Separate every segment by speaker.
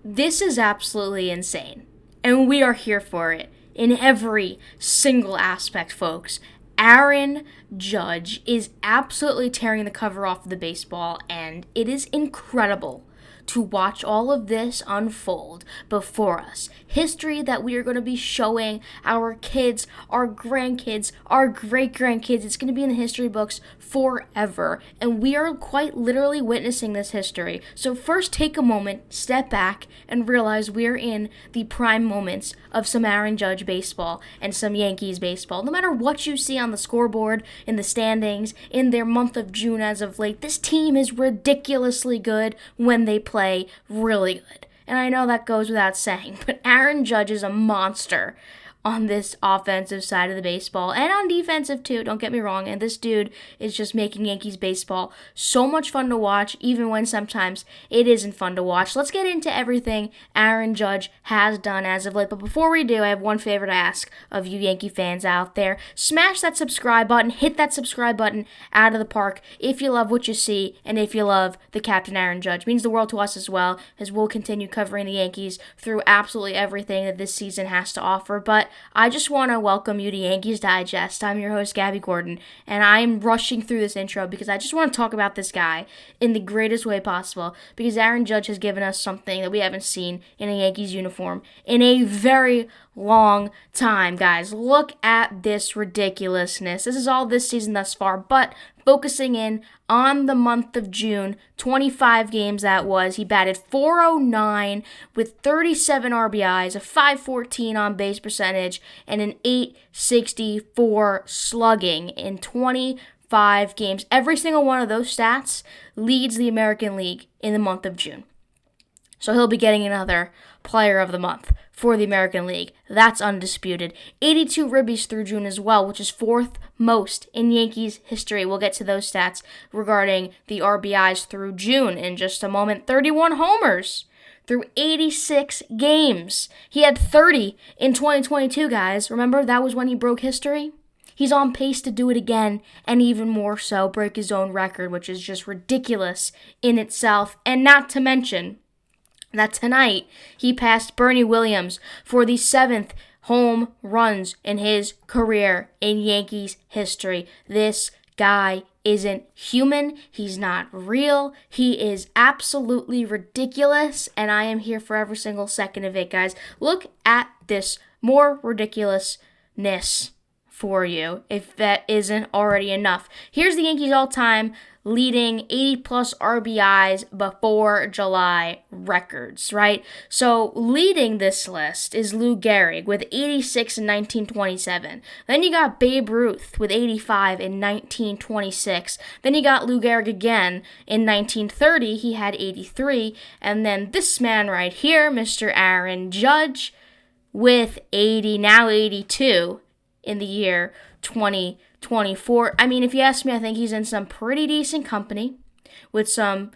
Speaker 1: This is absolutely insane, and we are here for it in every single aspect, folks. Aaron Judge is absolutely tearing the cover off of the baseball, and it is incredible to watch all of this unfold before us. History that we are going to be showing our kids, our grandkids, our great-grandkids. It's going to be in the history books forever, and we are quite literally witnessing this history. So first, take a moment, step back, and realize we're in the prime moments of some Aaron Judge baseball and some Yankees baseball. No matter what you see on the scoreboard, in the standings, in their month of June as of late, this team is ridiculously good when they play really good. And I know that goes without saying, but Aaron Judge is a monster on this offensive side of the baseball and on defensive too, don't get me wrong. And this dude is just making Yankees baseball so much fun to watch, even when sometimes it isn't fun to watch. Let's get into everything Aaron Judge has done as of late. But before we do, I have one favor to ask of you Yankee fans out there. Smash that subscribe button, hit that subscribe button out of the park if you love what you see and if you love the Captain Aaron Judge. It means the world to us as well, as we'll continue covering the Yankees through absolutely everything that this season has to offer. But I just want to welcome you to Yankees Digest. I'm your host, Gabby Gordon, and I'm rushing through this intro because I just want to talk about this guy in the greatest way possible, because Aaron Judge has given us something that we haven't seen in a Yankees uniform in a very long time, guys. Look at this ridiculousness. This is all this season thus far, but focusing in on the month of June, 25 games that was. He batted .409 with 37 RBIs, a .514 on base percentage, and an .864 slugging in 25 games. Every single one of those stats leads the American League in the month of June. So he'll be getting another Player of the Month for the American League. That's undisputed. 82 ribbies through June as well, which is fourth most in Yankees history. We'll get to those stats regarding the RBIs through June in just a moment. 31 homers through 86 games. He had 30 in 2022, guys. Remember, that was when he broke history? He's on pace to do it again, and even more so, break his own record, which is just ridiculous in itself. And not to mention that tonight he passed Bernie Williams for the 7th home runs in his career in Yankees history. This guy isn't human. He's not real. He is absolutely ridiculous, and I am here for every single second of it, guys. Look at this more ridiculousness for you, if that isn't already enough. Here's the Yankees all-time leading 80-plus RBIs before July records, right? So leading this list is Lou Gehrig with 86 in 1927. Then you got Babe Ruth with 85 in 1926. Then you got Lou Gehrig again in 1930. He had 83. And then this man right here, Mr. Aaron Judge, with 80, now 82 in the year 2024. I mean, if you ask me, I think he's in some pretty decent company with some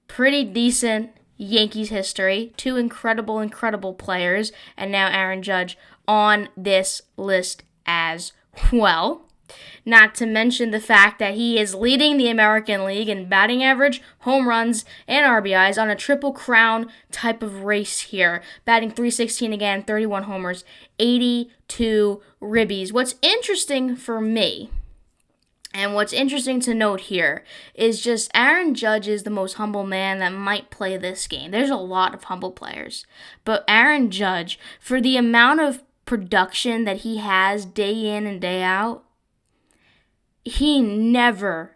Speaker 1: pretty decent Yankees history. Two incredible players, and now Aaron Judge on this list as well. Not to mention the fact that he is leading the American League in batting average, home runs, and RBIs on a triple crown type of race here. Batting .316 again, 31 homers, 82 ribbies. What's interesting for me, and what's interesting to note here, is just Aaron Judge is the most humble man that might play this game. There's a lot of humble players, but Aaron Judge, for the amount of production that he has day in and day out, he never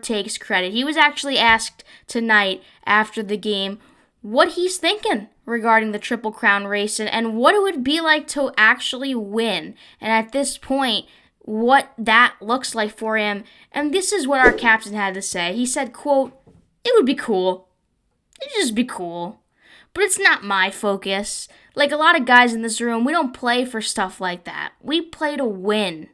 Speaker 1: takes credit. He was actually asked tonight after the game what he's thinking regarding the Triple Crown race and what it would be like to actually win. And at this point, what that looks like for him. And this is what our captain had to say. He said, quote, "It would be cool. It'd just be cool. But it's not my focus. Like a lot of guys in this room, we don't play for stuff like that. We play to win.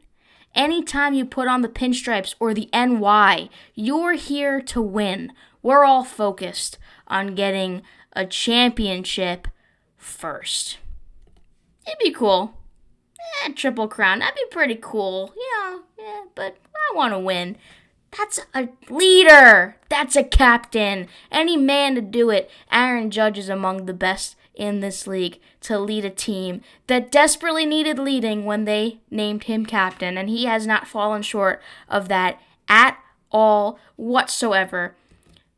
Speaker 1: Anytime you put on the pinstripes or the NY, you're here to win. We're all focused on getting a championship first. It'd be cool. Triple Crown, that'd be pretty cool. Yeah, but I want to win. That's a leader. That's a captain. Any man to do it. Aaron Judge is among the best in this league to lead a team that desperately needed leading when they named him captain, and he has not fallen short of that at all whatsoever.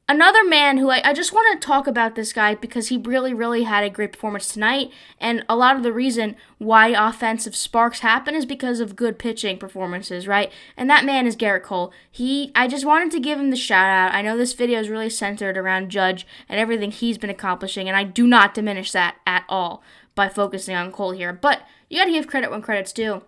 Speaker 1: Another man who I just want to talk about this guy because he really, really had a great performance tonight, and a lot of the reason why offensive sparks happen is because of good pitching performances, right? And that man is Gerrit Cole. I just wanted to give him the shout out. I know this video is really centered around Judge and everything he's been accomplishing, and I do not diminish that at all by focusing on Cole here. But you got to give credit when credit's due.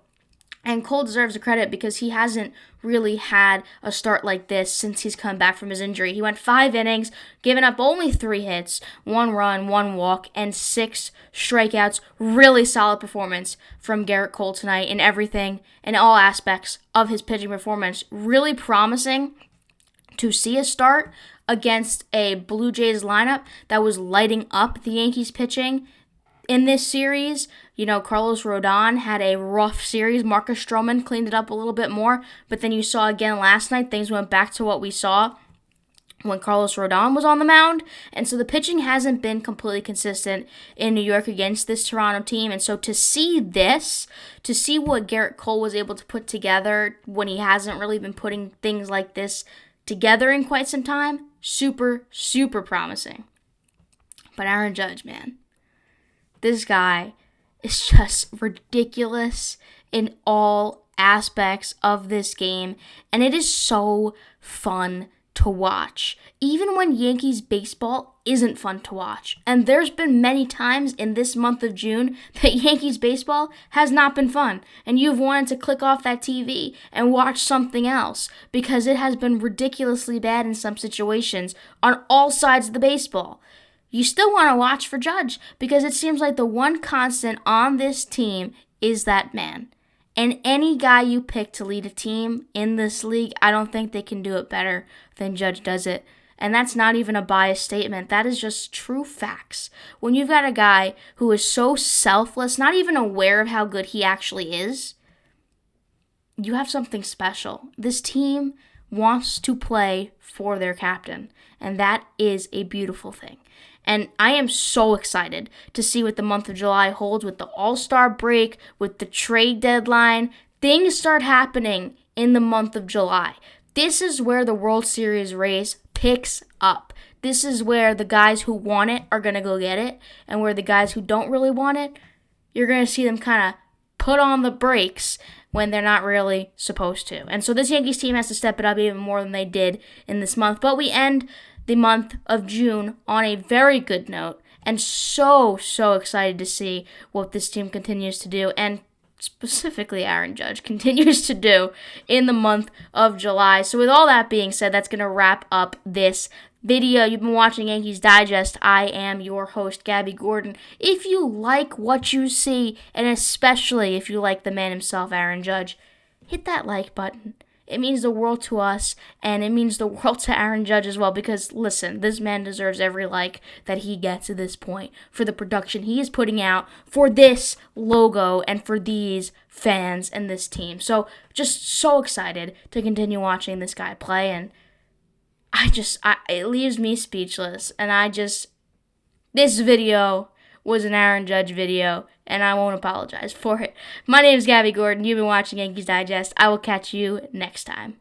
Speaker 1: And Cole deserves the credit because he hasn't really had a start like this since he's come back from his injury. He went 5 innings, giving up only 3 hits, 1 run, 1 walk, and 6 strikeouts. Really solid performance from Gerrit Cole tonight in everything, in all aspects of his pitching performance. Really promising to see a start against a Blue Jays lineup that was lighting up the Yankees pitching in this series. You know, Carlos Rodon had a rough series. Marcus Stroman cleaned it up a little bit more. But then you saw again last night, things went back to what we saw when Carlos Rodon was on the mound. And so the pitching hasn't been completely consistent in New York against this Toronto team. And so to see what Gerrit Cole was able to put together when he hasn't really been putting things like this together in quite some time, super, super promising. But Aaron Judge, man. This guy is just ridiculous in all aspects of this game, and it is so fun to watch, even when Yankees baseball isn't fun to watch. And there's been many times in this month of June that Yankees baseball has not been fun, and you've wanted to click off that TV and watch something else because it has been ridiculously bad in some situations on all sides of the baseball. You still want to watch for Judge because it seems like the one constant on this team is that man. And any guy you pick to lead a team in this league, I don't think they can do it better than Judge does it. And that's not even a biased statement. That is just true facts. When you've got a guy who is so selfless, not even aware of how good he actually is, you have something special. This team wants to play for their captain, and that is a beautiful thing. And I am so excited to see what the month of July holds with the All-Star break, with the trade deadline. Things start happening in the month of July. This is where the World Series race picks up. This is where the guys who want it are going to go get it, and where the guys who don't really want it, you're going to see them kind of put on the brakes when they're not really supposed to. And so this Yankees team has to step it up even more than they did in this month. But we end the month of June on a very good note, and so excited to see what this team continues to do, and specifically Aaron Judge continues to do in the month of July. So with all that being said, that's going to wrap up this video. You've been watching Yankees Digest. I am your host, Gabby Gordon. If you like what you see, and especially if you like the man himself, Aaron Judge, hit that like button. It means the world to us, and it means the world to Aaron Judge as well, because, listen, this man deserves every like that he gets at this point for the production he is putting out for this logo and for these fans and this team. So, just so excited to continue watching this guy play, and it leaves me speechless, and this video was an Aaron Judge video, and I won't apologize for it. My name is Gabby Gordon. You've been watching Yankees Digest. I will catch you next time.